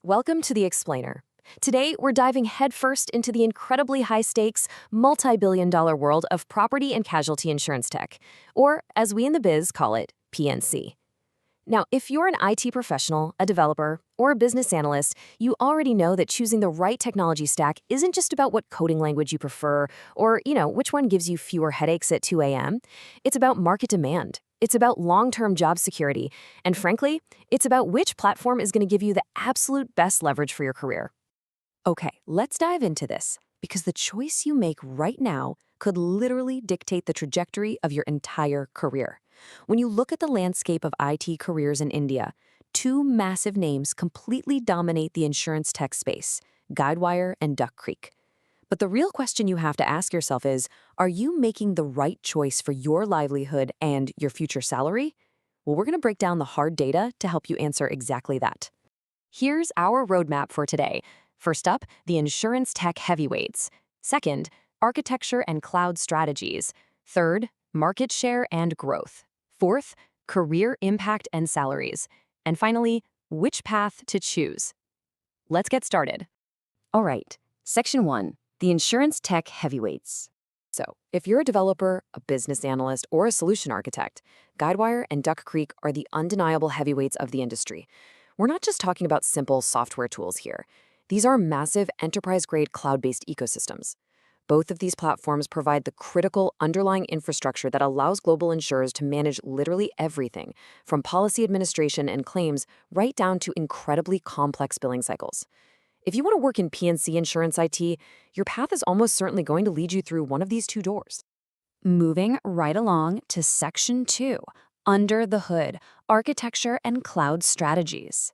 Welcome to The Explainer. Today, we're diving headfirst into the incredibly high-stakes, multi-billion-dollar world of property and casualty insurance tech, or as we in the biz call it, PNC. Now, if you're an IT professional, a developer, or a business analyst, you already know that choosing the right technology stack isn't just about what coding language you prefer or, which one gives you fewer headaches at 2 a.m. It's about market demand. It's about long-term job security. And frankly, it's about which platform is going to give you the absolute best leverage for your career. Okay, let's dive into this, because the choice you make right now could literally dictate the trajectory of your entire career. When you look at the landscape of IT careers in India, two massive names completely dominate the insurance tech space, Guidewire and Duck Creek. But the real question you have to ask yourself is, are you making the right choice for your livelihood and your future salary? Well, we're going to break down the hard data to help you answer exactly that. Here's our roadmap for today. First up, the insurance tech heavyweights. Second, architecture and cloud strategies. Third, market share and growth. Fourth, career impact and salaries. And finally, which path to choose. Let's get started. All right, Section 1, the insurance tech heavyweights. So, if you're a developer, a business analyst, or a solution architect, Guidewire and Duck Creek are the undeniable heavyweights of the industry. We're not just talking about simple software tools here. These are massive enterprise-grade cloud-based ecosystems. Both of these platforms provide the critical underlying infrastructure that allows global insurers to manage literally everything, from policy administration and claims right down to incredibly complex billing cycles. If you want to work in PNC insurance IT, your path is almost certainly going to lead you through one of these two doors. Moving right along to Section 2, Under the Hood, Architecture and Cloud Strategies.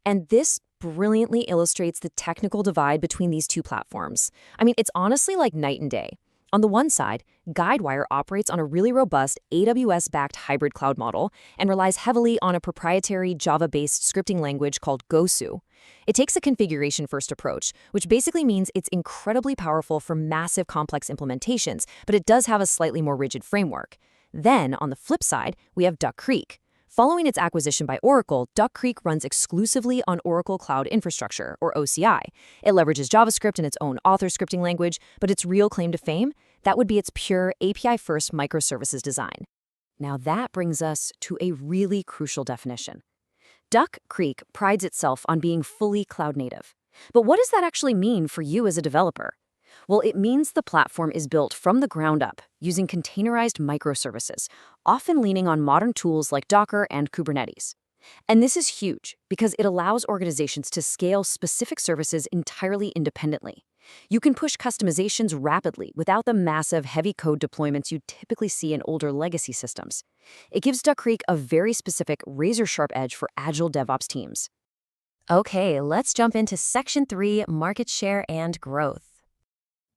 And this brilliantly illustrates the technical divide between these two platforms. I mean, it's honestly like night and day. On the one side, Guidewire operates on a really robust AWS-backed hybrid cloud model and relies heavily on a proprietary Java-based scripting language called Gosu. It takes a configuration-first approach, which basically means it's incredibly powerful for massive complex implementations, but it does have a slightly more rigid framework. Then, on the flip side, we have Duck Creek. Following its acquisition by Oracle, Duck Creek runs exclusively on Oracle Cloud Infrastructure, or OCI. It leverages JavaScript and its own author scripting language, but its real claim to fame? That would be its pure API-first microservices design. Now that brings us to a really crucial definition. Duck Creek prides itself on being fully cloud-native. But what does that actually mean for you as a developer? Well, it means the platform is built from the ground up, using containerized microservices, often leaning on modern tools like Docker and Kubernetes. And this is huge because it allows organizations to scale specific services entirely independently. You can push customizations rapidly without the massive heavy code deployments you typically see in older legacy systems. It gives Duck Creek a very specific razor-sharp edge for agile DevOps teams. Okay, let's jump into Section 3, Market Share and Growth.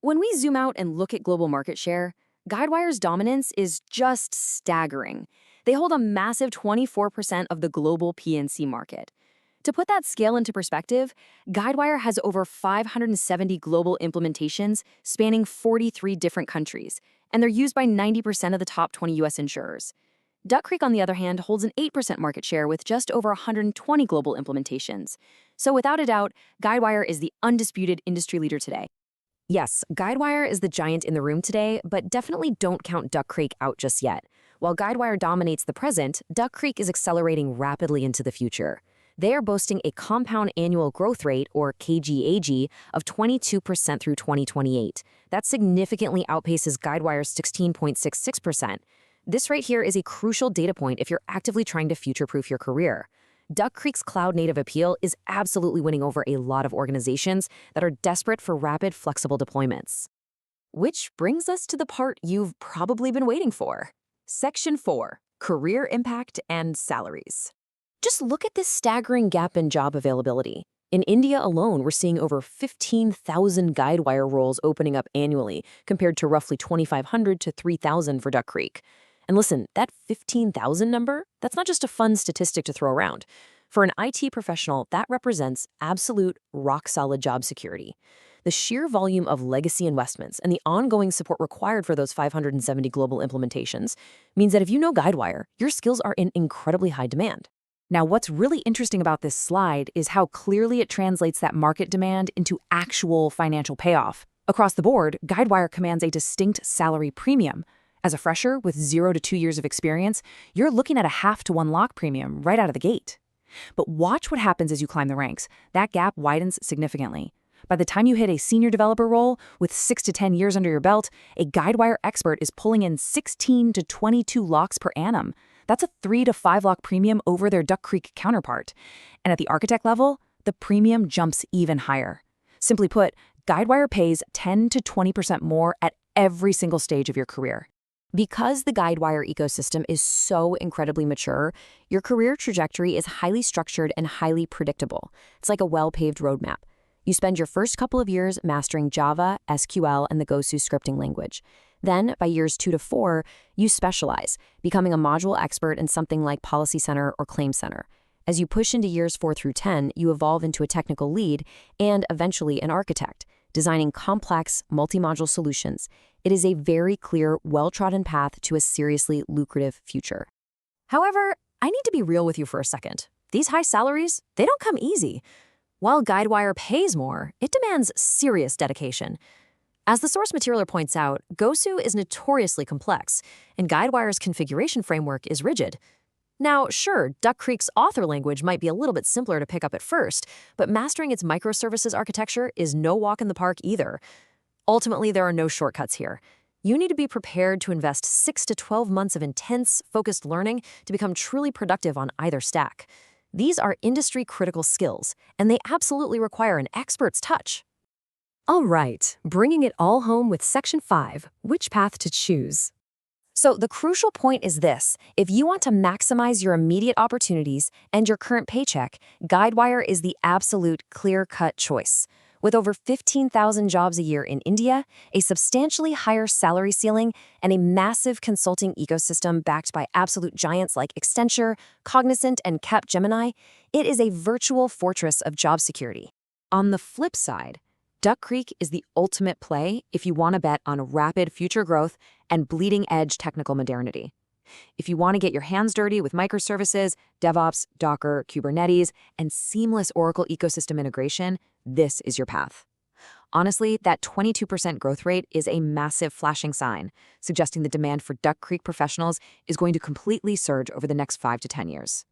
When we zoom out and look at global market share, Guidewire's dominance is just staggering. They hold a massive 24% of the global PNC market. To put that scale into perspective, Guidewire has over 570 global implementations spanning 43 different countries, and they're used by 90% of the top 20 US insurers. Duck Creek, on the other hand, holds an 8% market share with just over 120 global implementations. So without a doubt, Guidewire is the undisputed industry leader today. Yes, Guidewire is the giant in the room today, but definitely don't count Duck Creek out just yet. While Guidewire dominates the present, Duck Creek is accelerating rapidly into the future. They are boasting a compound annual growth rate, or KGAG, of 22% through 2028. That significantly outpaces Guidewire's 16.66%. This right here is a crucial data point if you're actively trying to future-proof your career. Duck Creek's cloud-native appeal is absolutely winning over a lot of organizations that are desperate for rapid, flexible deployments. Which brings us to the part you've probably been waiting for. Section 4, Career Impact and Salaries. Just look at this staggering gap in job availability. In India alone, we're seeing over 15,000 Guidewire roles opening up annually, compared to roughly 2,500 to 3,000 for Duck Creek. And listen, that 15,000 number, that's not just a fun statistic to throw around. For an IT professional, that represents absolute rock-solid job security. The sheer volume of legacy investments and the ongoing support required for those 570 global implementations means that if you know Guidewire, your skills are in incredibly high demand. Now, what's really interesting about this slide is how clearly it translates that market demand into actual financial payoff. Across the board, Guidewire commands a distinct salary premium. As a fresher with 0 to 2 years of experience, you're looking at a half to one lock premium right out of the gate. But watch what happens as you climb the ranks. That gap widens significantly. By the time you hit a senior developer role with 6 to 10 years under your belt, a Guidewire expert is pulling in 16 to 22 locks per annum. That's a 3 to 5 lock premium over their Duck Creek counterpart. And at the architect level, the premium jumps even higher. Simply put, Guidewire pays 10 to 20% more at every single stage of your career. Because the Guidewire ecosystem is so incredibly mature, your career trajectory is highly structured and highly predictable. It's like a well-paved roadmap. You spend your first couple of years mastering Java, SQL, and the Gosu scripting language. Then, by years 2 to 4, you specialize, becoming a module expert in something like Policy Center or Claim Center. As you push into years 4 through 10, you evolve into a technical lead and eventually an architect, designing complex, multi-module solutions. It is a very clear, well-trodden path to a seriously lucrative future. However, I need to be real with you for a second. These high salaries, they don't come easy. While Guidewire pays more, it demands serious dedication. As the source material points out, Gosu is notoriously complex, and Guidewire's configuration framework is rigid. Now, sure, Duck Creek's author language might be a little bit simpler to pick up at first, but mastering its microservices architecture is no walk in the park either. Ultimately, there are no shortcuts here. You need to be prepared to invest 6 to 12 months of intense, focused learning to become truly productive on either stack. These are industry-critical skills, and they absolutely require an expert's touch. All right, bringing it all home with Section 5, which path to choose. So the crucial point is this: if you want to maximize your immediate opportunities and your current paycheck, Guidewire is the absolute clear-cut choice. With over 15,000 jobs a year in India, a substantially higher salary ceiling, and a massive consulting ecosystem backed by absolute giants like Accenture, Cognizant, and Capgemini, it is a virtual fortress of job security. On the flip side, Duck Creek is the ultimate play if you want to bet on rapid future growth and bleeding-edge technical modernity. If you want to get your hands dirty with microservices, DevOps, Docker, Kubernetes, and seamless Oracle ecosystem integration, this is your path. Honestly, that 22% growth rate is a massive flashing sign, suggesting the demand for Duck Creek professionals is going to completely surge over the next 5 to 10 years.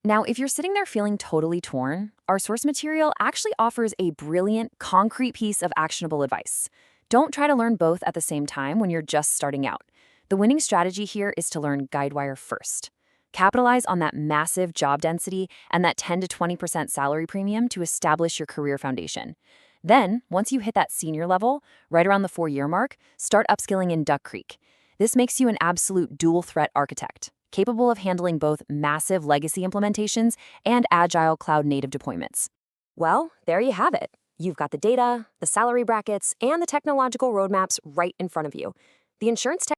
Now, if you're sitting there feeling totally torn, our source material actually offers a brilliant, concrete piece of actionable advice. Don't try to learn both at the same time when you're just starting out. The winning strategy here is to learn Guidewire first. Capitalize on that massive job density and that 10 to 20% salary premium to establish your career foundation. Then, once you hit that senior level, right around the 4-year mark, start upskilling in Duck Creek. This makes you an absolute dual-threat architect, capable of handling both massive legacy implementations and agile cloud-native deployments. Well, there you have it. You've got the data, the salary brackets, and the technological roadmaps right in front of you. The insurance tech